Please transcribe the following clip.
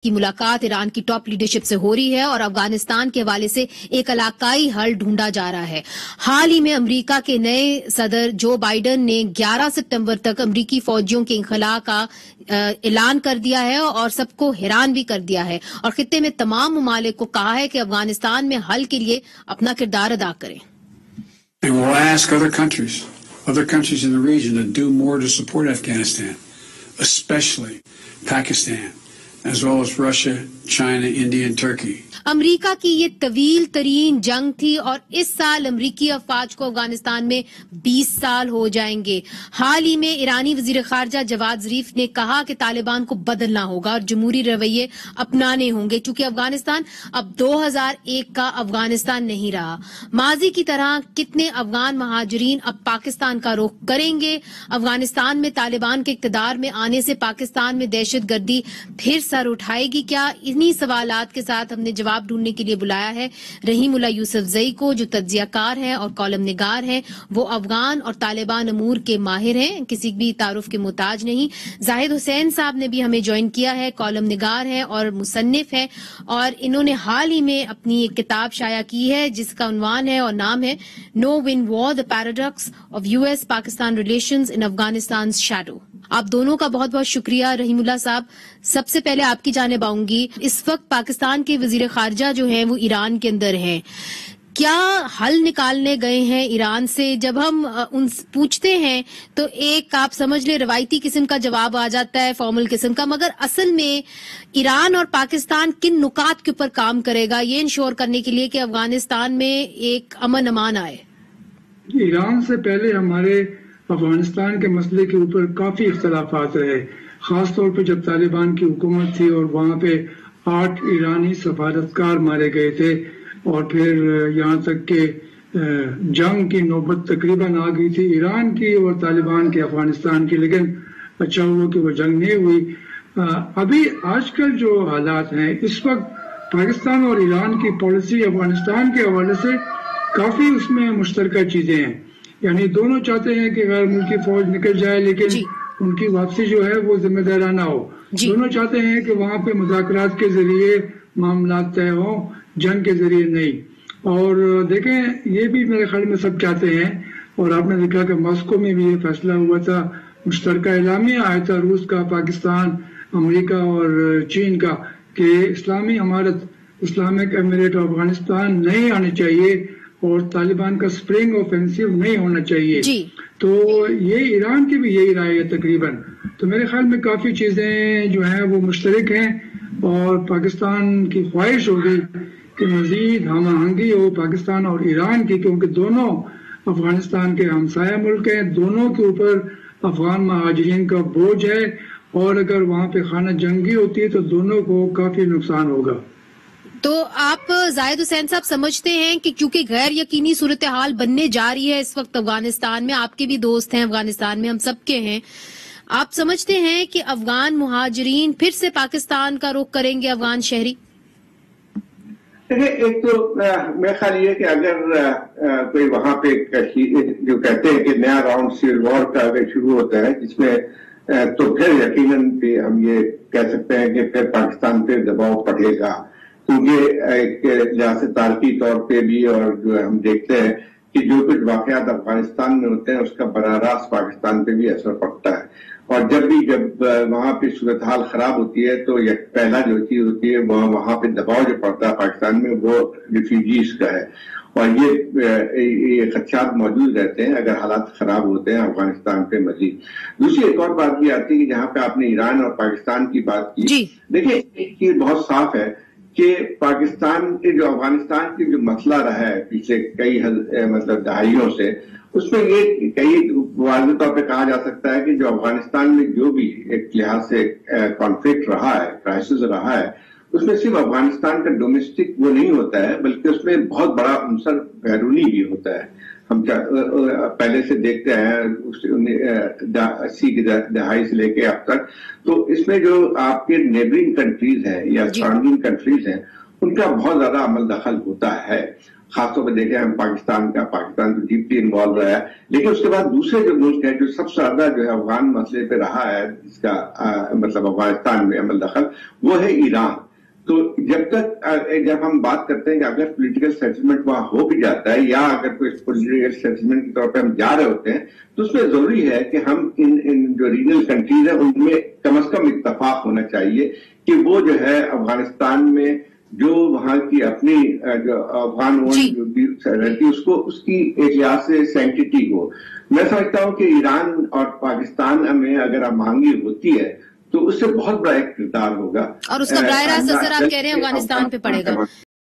کی ملاقات ایران کی ٹاپ لیڈرشپ سے ہو رہی ہے اور افغانستان کے حوالے سے ایک علاقائی حل ڈھونڈا جا رہا ہے۔ حال ہی میں امریکہ کے نئے صدر جو بائیڈن نے 11 ستمبر تک امریکی فوجیوں کے انخلاء کا اعلان کر دیا ہے اور سب کو حیران بھی کر دیا ہے، اور خطے میں تمام ممالک کو کہا ہے کہ افغانستان میں حل کے لیے اپنا کردار ادا کریں۔ And we'll ask other countries in the region to do more to support Afghanistan, especially Pakistan, as well as Russia, China, India, and Turkey. امریکہ کی یہ طویل ترین جنگ تھی اور اس سال امریکی افواج کو افغانستان میں 20 سال ہو جائیں گے۔ حال ہی میں ایرانی وزیر خارجہ جواد ظریف نے کہا کہ طالبان کو بدلنا ہوگا اور جمہوری رویے اپنانے ہوں گے، چونکہ افغانستان اب 2001 کا افغانستان نہیں رہا۔ ماضی کی طرح کتنے افغان مہاجرین اب پاکستان کا رخ کریں گے؟ افغانستان میں طالبان کے اقتدار میں آنے سے پاکستان میں دہشت گردی پھر سر اٹھائے گی کیا؟ انہی سوالات کے ساتھ ہم نے جواب ڈھونڈنے کے لیے بلایا ہے رحیم اللہ یوسف زئی کو، جو تجزیہ کار ہیں اور کالم نگار ہیں۔ وہ افغان اور طالبان امور کے ماہر ہیں، کسی بھی تعارف کے محتاج نہیں۔ زاہد حسین صاحب نے بھی ہمیں جوائن کیا ہے، کالم نگار ہیں اور مصنف ہیں، اور انہوں نے حال ہی میں اپنی ایک کتاب شائع کی ہے جس کا عنوان ہے اور نام ہے no one war the paradox of US Pakistan relations in Afghanistan shadow. آپ دونوں کا بہت بہت شکریہ۔ رحیم اللہ صاحب، سب سے پہلے آپ کی جانب آؤں گی۔ اس وقت پاکستان کے وزیر خارجہ جو ہیں وہ ایران کے اندر ہیں، کیا حل نکالنے گئے ہیں ایران سے؟ جب ہم ان پوچھتے ہیں تو ایک آپ سمجھ لیں روایتی قسم کا جواب آ جاتا ہے، فارمل قسم کا، مگر اصل میں ایران اور پاکستان کن نکات کے اوپر کام کرے گا یہ انشور کرنے کے لیے کہ افغانستان میں ایک امن امان آئے؟ ایران سے پہلے ہمارے افغانستان کے مسئلے کے اوپر کافی اختلافات رہے، خاص طور پہ جب طالبان کی حکومت تھی اور وہاں پہ 8 ایرانی سفارتکار مارے گئے تھے، اور پھر یہاں تک کہ جنگ کی نوبت تقریباً آ گئی تھی ایران کی اور طالبان کے افغانستان کی، لیکن اچھا ہوا کہ وہ جنگ نہیں ہوئی۔ ابھی آج کل جو حالات ہیں اس وقت پاکستان اور ایران کی پالیسی افغانستان کے حوالے سے کافی اس میں مشترکہ چیزیں ہیں، یعنی دونوں چاہتے ہیں کہ غیر ملکی فوج نکل جائے لیکن ان کی واپسی جو ہے وہ ذمہ دارانہ ہو۔ دونوں چاہتے ہیں کہ وہاں پہ مذاکرات کے ذریعے معاملات طے ہوں، جنگ کے ذریعے نہیں۔ اور دیکھیں یہ بھی میرے خیال میں سب چاہتے ہیں، اور آپ نے دیکھا کہ ماسکو میں بھی یہ فیصلہ ہوا تھا، مشترکہ اعلامیہ آیا تھا روس کا، پاکستان، امریکہ اور چین کا، کہ اسلامی امارت، اسلامک ایمریٹ آف افغانستان نہیں آنے چاہیے اور طالبان کا سپرنگ آفینسو نہیں ہونا چاہیے۔ تو یہ ایران کی بھی یہی رائے ہے تقریباً۔ تو میرے خیال میں کافی چیزیں جو ہیں وہ مشترک ہیں، اور پاکستان کی خواہش ہوگی کہ مزید ہم آہنگی ہو پاکستان اور ایران کی، کیونکہ دونوں افغانستان کے ہمسایہ ملک ہیں، دونوں کے اوپر افغان مہاجرین کا بوجھ ہے، اور اگر وہاں پہ خانہ جنگی ہوتی ہے تو دونوں کو کافی نقصان ہوگا۔ تو آپ زاہد حسین صاحب سمجھتے ہیں کہ کیونکہ غیر یقینی صورتحال بننے جا رہی ہے اس وقت افغانستان میں، آپ کے بھی دوست ہیں افغانستان میں، ہم سب کے ہیں، آپ سمجھتے ہیں کہ افغان مہاجرین پھر سے پاکستان کا رخ کریں گے، افغان شہری؟ ایک تو میرا خیال یہ کہ اگر کوئی وہاں پہ جو کہتے ہیں کہ نیا راؤنڈ سول وار کا اگر شروع ہوتا ہے جس میں تو پھر یقیناً ہم یہ کہہ سکتے ہیں کہ پھر پاکستان پہ دباؤ پڑے گا، کیونکہ ایک لحاظ تاریخی طور پہ بھی اور جو ہم دیکھتے ہیں کہ جو کچھ واقعات افغانستان میں ہوتے ہیں اس کا براہ راست پاکستان پہ بھی اثر پڑتا ہے، اور جب وہاں پہ صورتحال خراب ہوتی ہے تو پہلا جو چیز ہوتی ہے وہاں پہ دباؤ جو پڑتا ہے پاکستان میں وہ ریفیوجیز کا ہے، اور یہ خدشات موجود رہتے ہیں اگر حالات خراب ہوتے ہیں افغانستان پہ مزید۔ دوسری ایک اور بات یہ آتی ہے کہ جہاں پہ آپ نے ایران اور پاکستان کی بات کی، دیکھیں ایک چیز بہت صاف ہے کہ پاکستان کے جو افغانستان کی جو مسئلہ رہا ہے پچھلے کئی مطلب دہائیوں سے، اس میں یہ کئی واضح طور پہ کہا جا سکتا ہے کہ جو افغانستان میں جو بھی ایک لحاظ سے کانفلکٹ رہا ہے، کرائسس رہا ہے، اس میں صرف افغانستان کا ڈومیسٹک وہ نہیں ہوتا ہے بلکہ اس میں بہت بڑا عنصر بیرونی بھی ہوتا ہے۔ ہم پہلے سے دیکھتے ہیں 80 کی دہائی سے لے کے اب تک، تو اس میں جو آپ کے نیبرنگ کنٹریز ہیں یا سراؤنڈنگ کنٹریز ہیں ان کا بہت زیادہ عمل دخل ہوتا ہے، خاص طور پہ دیکھیں ہم پاکستان تو ڈیپلی انوالو رہا ہے، لیکن اس کے بعد دوسرے جو ملک ہیں جو سب سے زیادہ جو ہے افغان مسئلے پہ رہا ہے جس کا مطلب افغانستان میں عمل دخل، وہ ہے ایران۔ تو جب ہم بات کرتے ہیں کہ اگر پولیٹیکل سیٹلمنٹ وہاں ہو بھی جاتا ہے یا اگر کوئی پولیٹیکل سیٹلمنٹ کے طور پہ ہم جا رہے ہوتے ہیں تو اس میں ضروری ہے کہ ہم ان جو ریجنل کنٹریز ہیں ان میں کم از کم اتفاق ہونا چاہیے کہ وہ جو ہے افغانستان میں جو وہاں کی اپنی جو افغان رہتی اس کی ایک لحاظ سے سینکٹی ہو۔ میں سمجھتا ہوں کہ ایران اور پاکستان میں اگر ہمآہنگی ہوتی ہے تو اس سے بہت بڑا ایک کردار ہوگا، اور اس کا براہ راست اثر آپ کہہ رہے ہیں افغانستان پہ پڑے گا۔